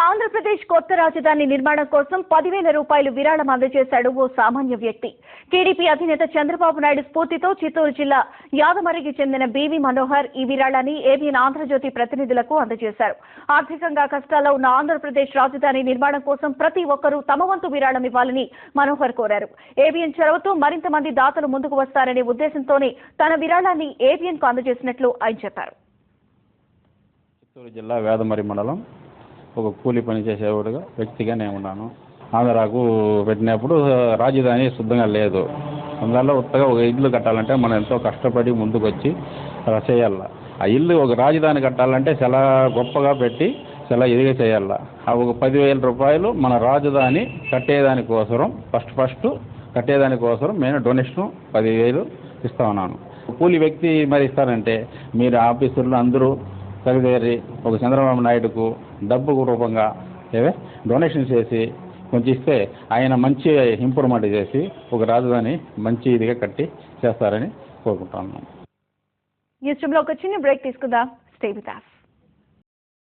ఆంధ్రప్రదేశ్ కొత్త రాజధాని నిర్మాణం కోసం 10,000 రూపాయలు విరాళం అందజేశాడు ఓ సామాన్య వ్యక్తి. టీడీపీ అధినేత చంద్రబాబు నాయుడు స్ఫూర్తితో చిత్తూరు జిల్లా యాదమరికి చెందిన బీవీ మనోహర్ ఈ విరాళాన్ని ఏబీఎన్ ఆంధ్రజ్యోతి ప్రతినిధులకు అందజేశారు. ఆర్థికంగా కష్టాల్లో ఉన్న ఆంధ్రప్రదేశ్ రాజధాని నిర్మాణం కోసం ప్రతి ఒక్కరూ తమ వంతు విరాళం ఇవ్వాలని మనోహర్ కోరారు. ఏబీఎన్ చొరవతో మరింత మంది దాతలు ముందుకు వస్తారనే ఉద్దేశంతోనే తన విరాళాన్ని ఏబీఎన్ కు అందజేసినట్లు ఆయన చెప్పారు. చిత్తూరు జిల్లా వేదమరి మండలం ఒక కూలి పని చేసేవాడుగా వ్యక్తిగా నేను ఉన్నాను. ఆంధ్రాకు పెట్టినప్పుడు రాజధాని శుద్ధంగా లేదు. అందువల్ల ఉత్తగా ఒక ఇల్లు కట్టాలంటే మనం ఎంతో కష్టపడి ముందుకు వచ్చి చేయాల. ఆ ఇల్లు ఒక రాజధాని కట్టాలంటే చాలా గొప్పగా పెట్టి చాలా ఇదిగా చేయాల. ఆ ఒక 10,000 రూపాయలు మన రాజధాని కట్టేదానికోసరం ఫస్ట్ కట్టేదానికోసరం నేను డొనేషన్ 10,000 ఇస్తా ఉన్నాను. కూలి వ్యక్తి మరి ఇస్తారంటే మీరు ఆఫీసర్లు అందరూ కలిదేరి ఒక చంద్రబాబు నాయుడుకు డబ్బు రూపంగా డొనేషన్ చేసి కొంచెం ఇస్తే ఆయన మంచి ఇంప్రూవ్మెంట్ చేసి ఒక రాజధాని మంచి ఇదిగా కట్టి చేస్తారని కోరుకుంటున్నాను. న్యూస్ రూమ్లో ఒక చిన్న బ్రేక్ తీసుకుందాం. Stay with us.